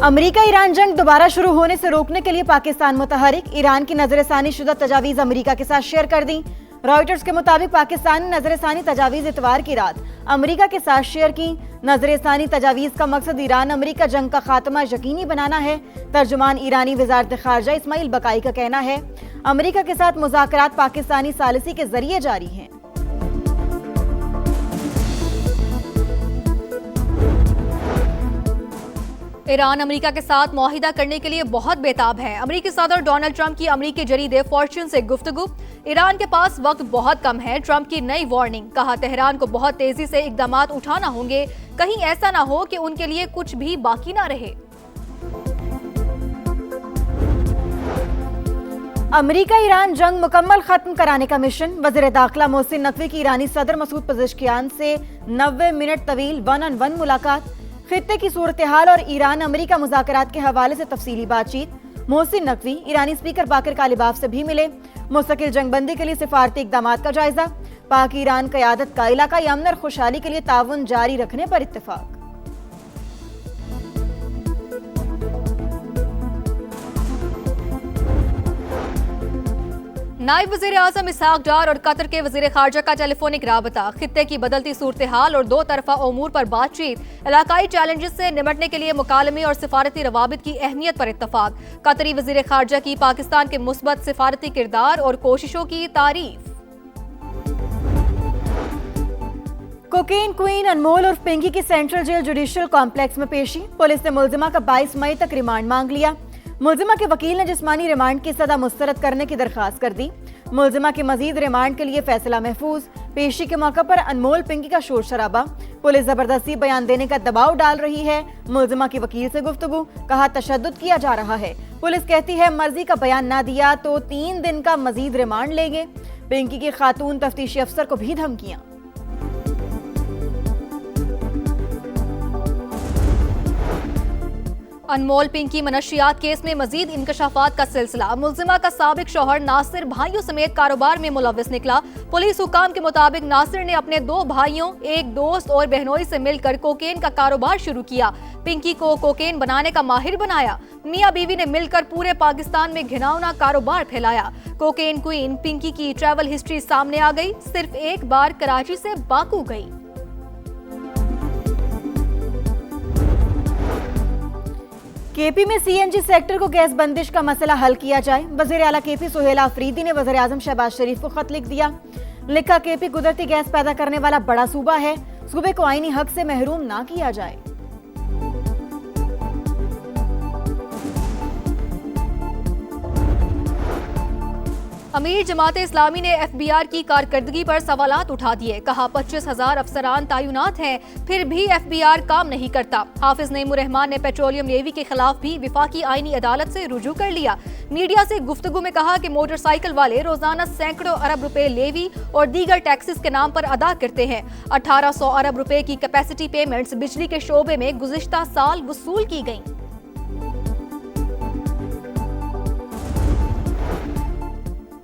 America Iran जंग दोबारा शुरू होने से रोकने के लिए पाकिस्तान मुतहरिक। ईरान की नजरसानी शुदा तजावीज अमेरिका के साथ शेयर कर दी। रॉयटर्स के मुताबिक पाकिस्तान ने नजरसानी तजावीज इतवार की रात अमेरिका के साथ शेयर की। नजरसानी तजावीज का मकसद ईरान अमेरिका जंग का खात्मा यकीनी बनाना है। तर्जुमान ईरानी वजारत खारजा इस्माइल बकाई का कहना है अमेरिका के साथ मुज़ाकरात पाकिस्तानी सालिसी के जरिए जारी हैं। ईरान अमेरिका के साथ मुआहिदा करने के लिए बहुत बेताब है। अमेरिकी सदर डोनाल्ड ट्रंप की अमेरिकी जरीदे फॉर्च्यून से गुफ्तगू। ईरान के पास वक्त बहुत कम है, ट्रंप की नई वार्निंग। कहा तेहरान को बहुत तेजी से इकदामात उठाना होंगे, कहीं ऐसा ना हो कि उनके लिए कुछ भी बाकी ना रहे। अमेरिका ईरान जंग मुकम्मल खत्म कराने का मिशन। वज़ीर दाखिला मोहसिन नकवी की ईरानी सदर मसूद पज़ेश्कियान से 90 मिनट तवील 1-on-1 मुलाकात। खित्ते की सूरत हाल और ईरान अमेरिका मुज़ाकरात के हवाले से तफसीली बातचीत। मोहसिन नकवी ईरानी स्पीकर बाकर कालिबाफ से भी मिले। मुस्तकिल जंगबंदी के लिए सिफारती इक़दामात का जायजा। पाक ईरान क़यादत का इलाकाई अमन और खुशहाली के लिए ताउन जारी रखने पर इत्तेफाक। नायब वज़ीर आज़म इसहाक डार और कतर के वज़ीर खारजा का टेलीफोनिक राबता। खित्ते की बदलती सूरत हाल और दो तरफा उमूर पर बातचीत। इलाकाई चैलेंजेस से निपटने के लिए मुकालमे और सिफारती रवाबित की अहमियत पर इत्तफाक। कतरी वज़ीर खारजा की पाकिस्तान के मुस्बत सिफारती किरदार और कोशिशों की तारीफ। कोकेन क्वीन अनमोल और पिंकी की सेंट्रल जेल जुडिशियल कॉम्प्लेक्स में पेशी। पुलिस ने मुल्जिमा का 22 मई तक रिमांड मांग लिया। मुल्जिमा के वकील ने जिस्मानी रिमांड की सजा मुस्तरद करने की दरखास्त कर दी। मुल्जिमा के मजीद रिमांड के लिए फैसला महफूज। पेशी के मौके पर अनमोल पिंकी का शोर शराबा। पुलिस जबरदस्ती बयान देने का दबाव डाल रही है। मुल्जिमा के वकील से गुफ्तगू। कहा तशद्दुद किया जा रहा है। पुलिस कहती है मर्जी का बयान ना दिया तो 3 दिन का मजीद रिमांड लेंगे। पिंकी की खातून तफ्तीशी अफसर को भी धमकियां। अनमोल पिंकी मनशियात केस में मजीद इंकशाफात का सिलसिला। मुल्जिमा का साबिक शौहर नासिर भाइयों समेत कारोबार में मुलव्विस निकला। पुलिस हुकाम के मुताबिक नासिर ने अपने 2 भाइयों, एक दोस्त और बहनोई से मिलकर कोकेन का कारोबार शुरू किया। पिंकी को कोकेन बनाने का माहिर बनाया। मियां बीवी ने मिलकर पूरे पाकिस्तान में घिनौना कारोबार फैलाया। कोकेन क्वीन पिंकी की ट्रैवल हिस्ट्री सामने आ गई। सिर्फ एक बार कराची से बाकू गई। केपी में सीएनजी सेक्टर को गैस बंदिश का मसला हल किया जाए। वज़ीर आला केपी सुहेल आफरीदी ने वज़ीर आज़म शहबाज शरीफ को खत लिख दिया। लिखा केपी कुदरती गैस पैदा करने वाला बड़ा सूबा है, सूबे को आईनी हक से महरूम ना किया जाए। अमीर जमात इस्लामी ने एफबीआर की कारकर्दगी पर सवालात उठा दिए। कहा 25,000 अफसरान तैनात हैं, फिर भी एफबीआर काम नहीं करता। हाफिज नईमुर रहमान ने पेट्रोलियम लेवी के खिलाफ भी विफाकी आईनी अदालत से रुजू कर लिया। मीडिया से गुफ्तगू में कहा कि मोटरसाइकिल वाले रोजाना सैकड़ों अरब रुपए लेवी और दीगर टैक्सेस के नाम पर अदा करते हैं। 1800 अरब रुपए की कैपेसिटी पेमेंट्स बिजली के शोबे में गुज़िश्ता साल वसूल की गईं।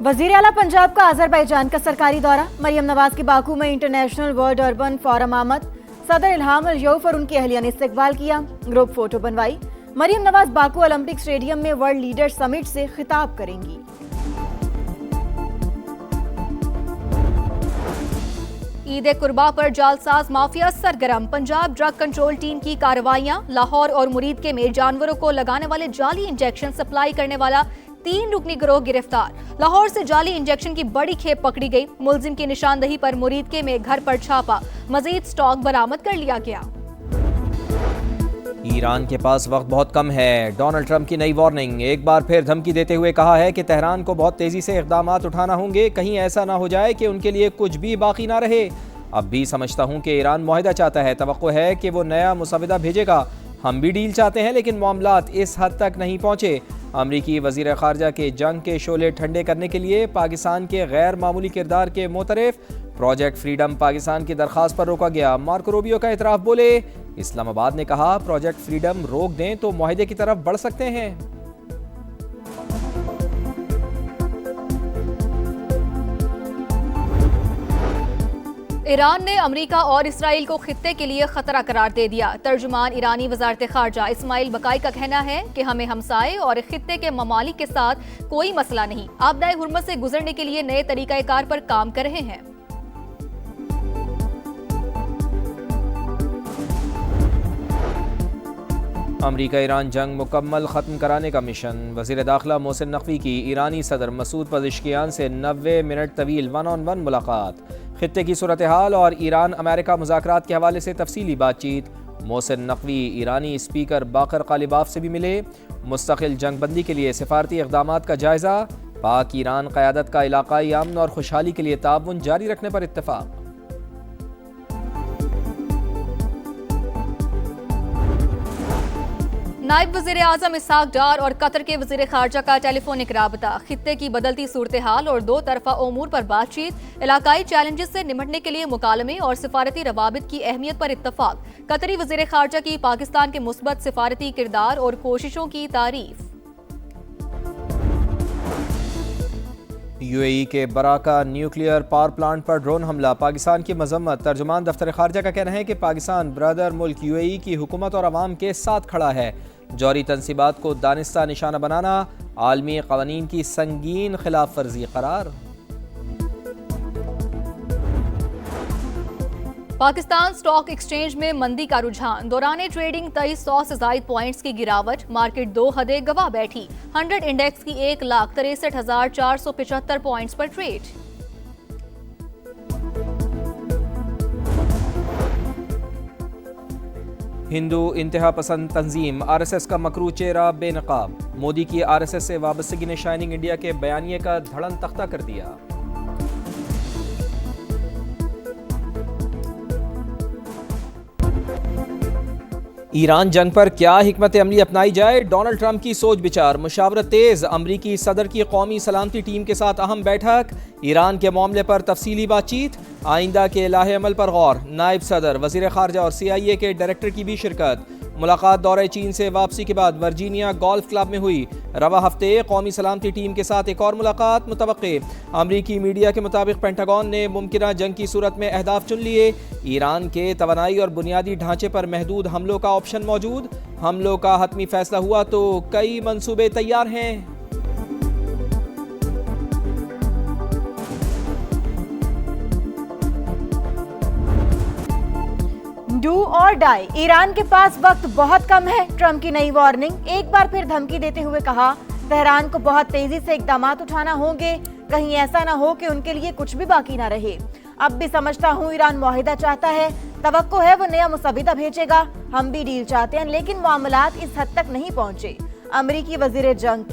वज़ीर आला पंजाब का अजरबैजान का सरकारी दौरा। मरियम नवाज की बाकू में इंटरनेशनल वर्ल्ड अर्बन फोरम आमद। सदर इल्हाम अल-यौफ और उनकी अहलिया ने इस्तकबाल किया। ग्रुप फोटो बनवाई। Maryam Nawaz Baku Olympic stadium में वर्ल्ड लीडर समिट से खिताब करेंगी। ईद कुर्बा पर जालसाज माफिया सरगर्म। पंजाब ड्रग कंट्रोल टीम की कार्रवाइयां। लाहौर और मुरीदके में जानवरों को लगाने वाले जाली इंजेक्शन सप्लाई करने वाला 3 रुकनी गिरोह गिरफ्तार। लाहौर से जाली इंजेक्शन की बड़ी खेप पकड़ी गई। मुलजिम की निशानदही पर मुरीदके में घर पर छापा। मजीद स्टॉक बरामद कर लिया गया। ईरान के पास वक्त बहुत कम है। डोनाल्ड ट्रंप की नई वार्निंग। एक बार फिर धमकी देते हुए कहा है कि तेहरान को बहुत तेजी से इक़दामात उठाना होंगे, कहीं ऐसा ना हो जाए कि उनके लिए कुछ भी बाकी ना रहे। अब भी समझता हूँ कि ईरान मुआहिदा चाहता है, तवक्को है कि वो नया मुसविदा भेजेगा। हम भी डील चाहते हैं, लेकिन मामलात इस हद तक नहीं पहुँचे। अमरीकी वज़ीर ख़ारजा के जंग के शोले ठंडे करने के लिए पाकिस्तान के गैर मामूली किरदार के मोतरफ प्रोजेक्ट फ्रीडम पाकिस्तान की दरख्वास्त पर रोका गया। मार्को रूबियो का इतराफ़। बोले इस्लामाबाद ने कहा प्रोजेक्ट फ्रीडम रोक दें तो मुआहिदे की तरफ बढ़ सकते हैं। ईरान ने अमेरिका और इसराइल को खित्ते के लिए खतरा करार दे दिया। तर्जुमान ईरानी वजारत खारजा इस्माइल बकाई का कहना है कि हमें हमसाए और खित्ते के ममालिक के साथ कोई मसला नहीं, आपदाए हुर्मत से गुजरने के लिए नए तरीकाकार पर काम कर रहे हैं। अमरीका ईरान जंग मुकम्मल ख़त्म कराने का मिशन। वज़ीर दाखिला मोहसिन नकवी की ईरानी सदर मसूद पज़ेश्कियान से 90 मिनट तवील 1-on-1 मुलाकात। खित्ते की सूरत हाल और ईरान अमेरिका मुज़ाकरात के हवाले से तफसीली बातचीत। मोहसिन नकवी ईरानी स्पीकर बाकर कालिबाफ से भी मिले। मुस्तकिल जंगबंदी के लिए सिफारती इक़दामात का जायज़ा। पाक ईरान क़यादत का इलाक़ाई अमन और खुशहाली के लिए ताउन जारी रखने पर इत्तफ़ाक़। नायब वज़ीर आज़म इसहाक डार और कतर के वज़ीर खारजा का टेलीफोनिक राबता। खित्ते की बदलती सूरत हाल और दो तरफा उमूर पर बातचीत। इलाकाई चैलेंजेस से निपटने के लिए मुकालमे और सिफारती रवाबित की अहमियत पर इत्तफाक। कतरी वज़ीर खारजा की पाकिस्तान के मुस्बत सिफारती किरदार और कोशिशों की तारीफ। यूएई के बराका न्यूक्लियर पावर प्लांट पर ड्रोन हमला, पाकिस्तान की मजम्मत। तर्जुमान दफ्तर खारजा का कहना है कि पाकिस्तान ब्रदर मुल्क यूएई की हुकूमत और अवाम के साथ खड़ा है। जौहरी तनसीबात को दानिस्ता निशाना बनाना आलमी कवानीन की संगीन खिलाफ वर्जी करार। पाकिस्तान स्टॉक एक्सचेंज में मंदी का रुझान। दौरान ट्रेडिंग 2300 से जायद पॉइंट्स की गिरावट। मार्केट 2 हदें गवा बैठी। 100 इंडेक्स की 1,63,475 पॉइंट्स पर ट्रेड। हिंदू इंतहा पसंद तंजीम आरएसएस का मकरू चेहरा बेनकाब। मोदी की आरएसएस से वाबस्तगी ने शाइनिंग इंडिया के बयानिए का धड़न तख्ता कर दिया। ईरान जंग पर क्या हिकमत अमली अपनाई जाए, डोनाल्ड ट्रंप की सोच विचार। मुशावरत तेज, अमरीकी सदर की कौमी सलामती टीम के साथ अहम बैठक। ईरान के मामले पर तफसीली बातचीत। आइंदा के लाहे अमल पर गौर। नायब सदर, वजीर खारजा और CIA के डायरेक्टर की भी शिरकत। मुलाकात दौरे चीन से वापसी के बाद वर्जीनिया गोल्फ क्लब में हुई। रवा हफ्ते कौमी सलामती टीम के साथ एक और मुलाकात मुतवक्के। अमरीकी मीडिया के मुताबिक पेंटागन ने मुमकिना जंग की सूरत में अहदाफ चुन लिए। ईरान के तवानाई और बुनियादी ढांचे पर महदूद हमलों का ऑप्शन मौजूद। हमलों का हतमी फैसला हुआ तो कई मंसूबे तैयार हैं। डू और डाई, ईरान के पास वक्त बहुत कम है। ट्रंप की नई वार्निंग। एक बार फिर धमकी देते हुए कहा तेहरान को बहुत तेजी से इकदामात उठाना होंगे, कहीं ऐसा ना हो कि उनके लिए कुछ भी बाकी ना रहे। अब भी समझता हूँ ईरान मुआहिदा चाहता है, तवक्को है वो नया मुसविदा भेजेगा। हम भी डील चाहते हैं लेकिन मामलात इस हद तक नहीं पहुंचे। अमरीकी वजीर जंग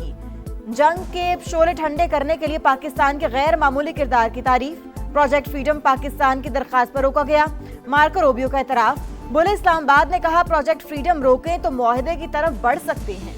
के शोले ठंडे करने के लिए पाकिस्तान के गैर मामूली किरदार की तारीफ। प्रोजेक्ट फ्रीडम पाकिस्तान की दरखास्त पर रोका गया। मार्को रूबियो का एतराफ। बोले इस्लामाबाद ने कहा प्रोजेक्ट फ्रीडम रोकें तो मुआहदे की तरफ बढ़ सकते हैं।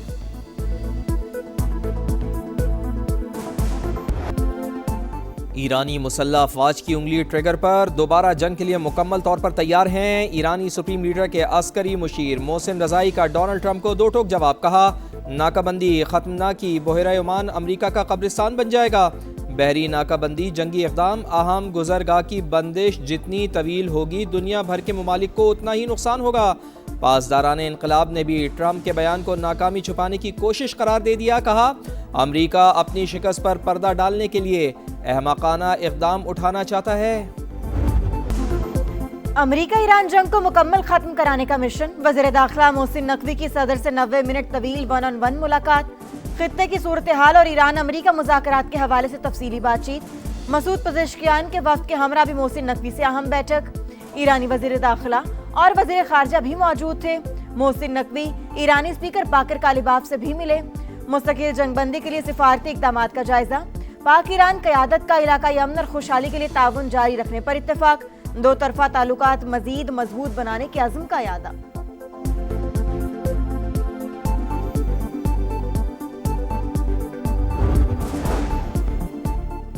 ईरानी मुसल्लह अफवाज की उंगली ट्रिगर पर, दोबारा जंग के लिए मुकम्मल तौर पर तैयार हैं। ईरानी सुप्रीम लीडर के अस्करी मुशीर मोहसिन रजाई का डोनाल्ड ट्रंप को दो टोक जवाब। कहा नाकाबंदी खत्म ना की बहरा ओमान अमरीका का कब्रिस्तान बन जाएगा। बहरी नाकाबंदी जंगी इक़दाम अहम गुजरगाह की बंदिश जितनी तवील होगी दुनिया भर के ममालिक को उतना ही नुकसान होगा। पासदारान इनकलाब ने भी ट्रंप के बयान को नाकामी छुपाने की कोशिश करार दे दिया। कहा अमरीका अपनी शिकस्त पर पर्दा डालने के लिए अहमकाना इक़दाम उठाना चाहता है। अमरीका ईरान जंग को मुकम्मल खत्म कराने का मिशन। वज़ीर दाखिला मोहसिन नकवी की सदर से 90 मिनट तवील 1-on-1 मुलाकात। खित्ते की सूरत हाल और ईरान अमरीका मुज़ाकरात के हवाले से तफसीली बातचीत। मसूद पज़ेश्कियान के वक्त के हमरा भी मोहसिन नकवी से अहम बैठक। ईरानी वज़ीर दाखिला और वज़ीर खारजा भी मौजूद थे। मोहसिन नकवी ईरानी स्पीकर बाकर कालिबाफ से भी मिले। मुस्तकिल जंगबंदी के लिए सिफारती इक़दामात का जायजा। पाक ईरान क़यादत का इलाकाई अमन और खुशहाली के लिए ताउन जारी रखने पर इत्तेफाक। दो तरफा ताल्लुकात मजीद मजबूत बनाने के अज़्म का यादा।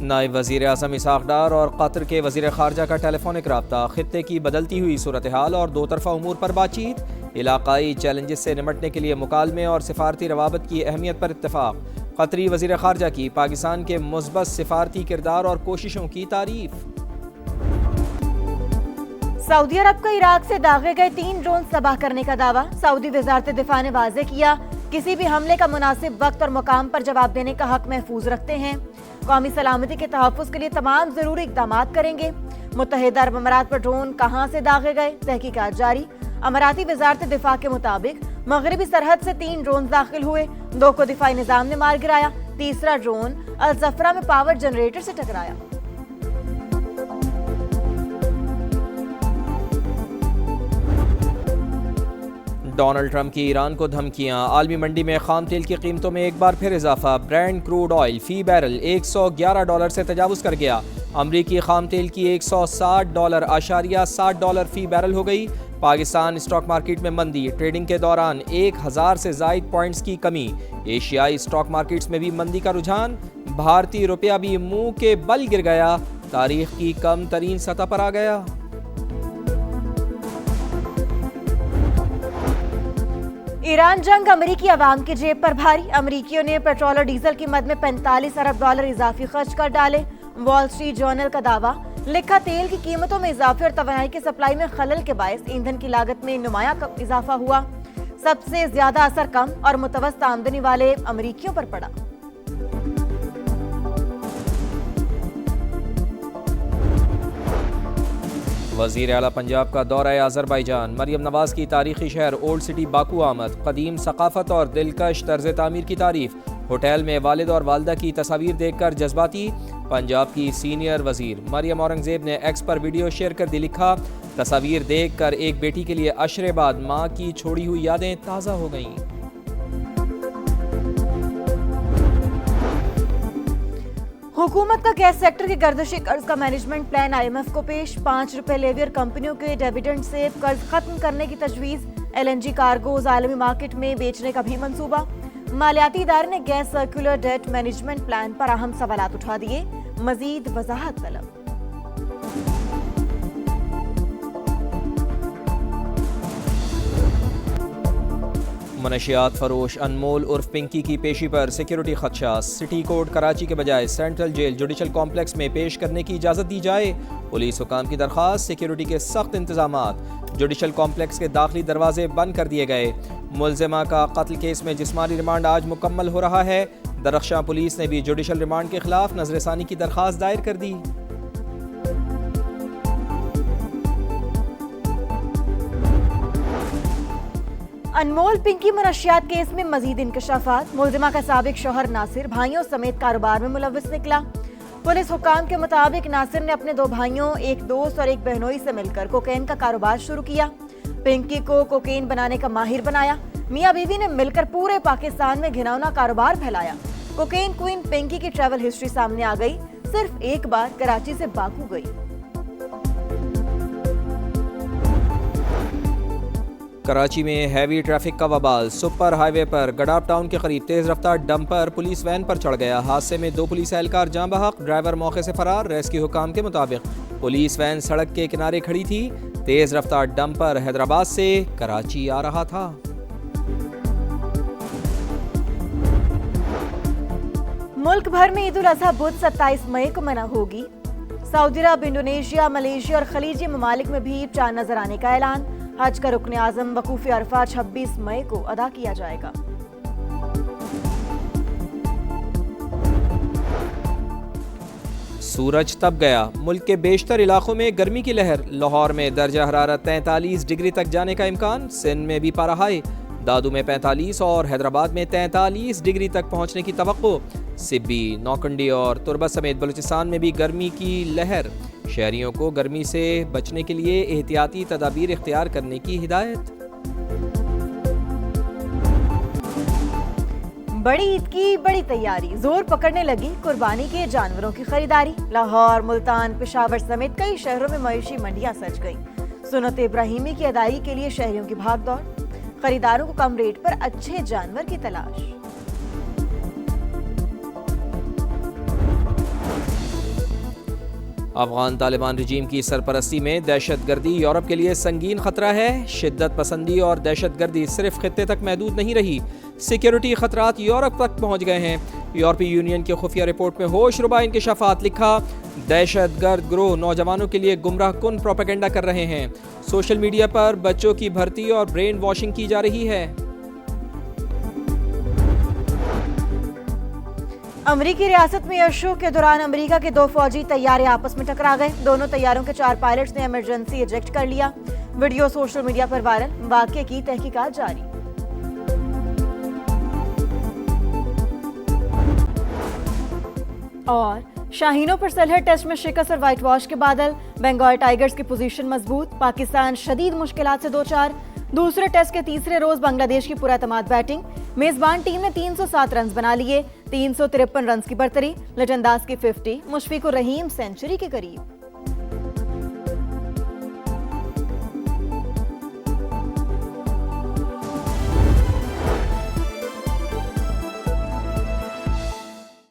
नायब वज़ीर आज़म इसहाक डार और कतर के वज़ीर खारजा का टेलीफोनिक रब्ता। खित्ते की बदलती हुई सूरत हाल और दो तरफा उमूर पर बातचीत। इलाकाई चैलेंजेस से निपटने के लिए मुकालमे और सिफारती रवाबत की अहमियत पर इत्तफाक। कतरी वज़ीर खारजा की पाकिस्तान के मुस्बत सिफारती किरदार और कोशिशों की तारीफ। सऊदी अरब का इराक से दागे गए 3 ड्रोन तबाह करने का दावा। सऊदी वजारत दिफा ने वाजे किया, किसी भी हमले का मुनासिब वक्त और मुकाम पर जवाब देने का हक महफूज रखते हैं। कौमी सलामती के तहफ़्फ़ुज़ के लिए तमाम जरूरी इक़दाम करेंगे। मुत्तहिदा अरब अमारात पर ड्रोन कहां से दागे गए, तहकीकात जारी। अमाराती वजारत दिफा के मुताबिक मगरबी सरहद से 3 ड्रोन दाखिल हुए, 2 को दिफाई निज़ाम ने मार गिराया, तीसरा ड्रोन अल जफरा में पावर जनरेटर से टकराया। डोनाल्ड ट्रंप की ईरान को धमकियां। आलमी मंडी में खाम तेल की कीमतों में एक बार फिर इजाफा। ब्रेंट क्रूड ऑयल फी बैरल $111 से तजावुज़ कर गया। अमरीकी खाम तेल की $160.60 फी बैरल हो गई। पाकिस्तान स्टॉक मार्केट में मंदी, ट्रेडिंग के दौरान 1000 से ज़ायद पॉइंट्स की कमी। एशियाई स्टॉक मार्केट्स में भी मंदी का रुझान। भारतीय रुपया भी मुंह के बल गिर गया, तारीख की कम तरीन सतह पर आ गया। ईरान जंग अमेरिकी अवाम की जेब पर भारी। अमेरिकियों ने पेट्रोल और डीजल की मद में $45 अरब इजाफी खर्च कर डाले। वॉल स्ट्रीट जर्नल का दावा, लिखा तेल की कीमतों में इजाफे और तवानाई की सप्लाई में खलल के बायस ईंधन की लागत में नुमाया इजाफा हुआ। सबसे ज्यादा असर कम और मुतवस्सित आमदनी वाले अमेरिकियों पर पड़ा। वज़ीर आला पंजाब का दौरा अज़रबैजान। मरियम नवाज की तारीखी शहर ओल्ड सिटी बाकू आमद। कदीम सकाफत और दिलकश तर्ज तामीर की तारीफ। होटल में वालिद और वालदा की तस्वीर देखकर जज्बाती। पंजाब की सीनियर वजीर मरियम औरंगजेब ने एक्स पर वीडियो शेयर कर दी, लिखा, तस्वीर देखकर एक बेटी के लिए अशरे बाद माँ की छोड़ी हुई यादें ताज़ा हो गईं। हुकूमत का गैस सेक्टर के गर्दिशी कर्ज का मैनेजमेंट प्लान IMF को पेश। ₹5 लेवियर कंपनियों के डिविडेंड से कर्ज खत्म करने की तजवीज़। LNG कार्गोज आलमी मार्केट में बेचने का भी मंसूबा। मालियाती इदारे ने gas circular debt management plan पर अहम सवालात उठा दिए, मजीद वजाहत तलब। मनशियात फरोश अनमोल उर्फ पिंकी की पेशी पर सिक्योरिटी खदशा। सिटी कोर्ट कराची के बजाय सेंट्रल जेल जुडिशल कॉम्प्लेक्स में पेश करने की इजाज़त दी जाए। पुलिस हुकाम की दरख्वास्त, सिक्योरिटी के सख्त इंतजामात। जुडिशल कॉम्प्लेक्स के दाखिली दरवाजे बंद कर दिए गए। मुलजिमा का कत्ल केस में जिस्मानी रिमांड आज मुकम्मल हो रहा है। दरख्शां पुलिस ने भी जुडिशल रिमांड के खिलाफ नजरसानी की दरख्वास्त दायर कर दी। अनमोल पिंकी मनशियात केस में मजीद इंकशाफात। मुलजिमा का साबिक शौहर नासिर भाइयों समेत कारोबार में मुलव्विस निकला। पुलिस हुकाम के मुताबिक नासिर ने अपने 2 भाइयों, एक दोस्त और एक बहनोई से मिलकर कोकेन का कारोबार शुरू किया। पिंकी को कोकेन बनाने का माहिर बनाया। मियां बीवी ने मिलकर पूरे पाकिस्तान में घिनौना कारोबार फैलाया। कोकेन क्वीन पिंकी की ट्रैवल हिस्ट्री सामने आ गई। सिर्फ एक बार कराची से बाकू गई। कराची में हैवी ट्रैफिक का वबाल। सुपर हाईवे पर गडाप टाउन के करीब तेज रफ्तार डंपर पुलिस वैन पर चढ़ गया। हादसे में 2 पुलिस एहलकार जाँ बहक, ड्राइवर मौके से फरार। रेस्क्यू हुकाम के मुताबिक पुलिस वैन सड़क के किनारे खड़ी थी। तेज रफ्तार डंपर हैदराबाद से कराची आ रहा था। मुल्क भर में ईद उल अजहा बुध 27 मई को मना होगी। सऊदी अरब, इंडोनेशिया, मलेशिया और खलीजी ममालिक में भी चांद नजर आने का ऐलान। हज का रुकन आजम वकूफ अरफा 26 मई को अदा किया जाएगा। सूरज तप गया। मुल्क के बेशतर इलाकों में गर्मी की लहर। लाहौर में दर्जा हरारत 43 डिग्री तक जाने का इम्कान। सिंध में भी पारा हाई। दादू में 45 और हैदराबाद में 43 डिग्री तक पहुंचने की तवक्को। सिब्बी, नौकंडी और तुर्बा समेत बलूचिस्तान में भी गर्मी की लहर। शहरियों को गर्मी से बचने के लिए एहतियाती तदाबीर इख्तियार करने की हिदायत। बड़ी ईद की बड़ी तैयारी, जोर पकड़ने लगी कुर्बानी के जानवरों की खरीदारी। लाहौर, मुल्तान, पेशावर समेत कई शहरों में मवेशी मंडियां सज गईं। सुन्नत इब्राहिमी की अदायगी के लिए शहरियों की भागदौड़। खरीदारों को कम रेट पर अच्छे जानवर की तलाश। अफगान तालिबान रजीम की सरपरस्ती में दहशतगर्दी यूरोप के लिए संगीन खतरा है। शिद्दत पसंदी और दहशतगर्दी सिर्फ खित्ते तक महदूद नहीं रही, सिक्योरिटी खतरात यूरोप तक पहुंच गए हैं। यूरोपीय यूनियन की खुफिया रिपोर्ट में होशरुबा इंकशाफात। लिखा, दहशतगर्द गिरोह नौजवानों के लिए गुमराह कुन प्रोपेगेंडा कर रहे हैं। सोशल मीडिया पर बच्चों की भर्ती और ब्रेन वॉशिंग की जा रही है। अमेरिकी रियासत में एयर शो के दौरान अमेरिका के 2 फौजी तैयारे आपस में टकरा गए। दोनों तैयारों के 4 पायलट्स ने इमरजेंसी इजेक्ट कर लिया। वीडियो सोशल मीडिया पर वायरल, वाकये की तहकीकात जारी। और शाहीनों पर सलह टेस्ट में शिकस्त और व्हाइट वॉश के बादल। बंगाल टाइगर्स की पोजीशन मजबूत, पाकिस्तान शदीद मुश्किलात से 2-4। दूसरे टेस्ट के तीसरे रोज बांग्लादेश की पुरअतमाद बैटिंग। मेजबान टीम ने 307 रन बना लिए, 353 रन की बर्तरी। लिटन दास की 50, मुशफिकुर रहीम सेंचुरी के करीब।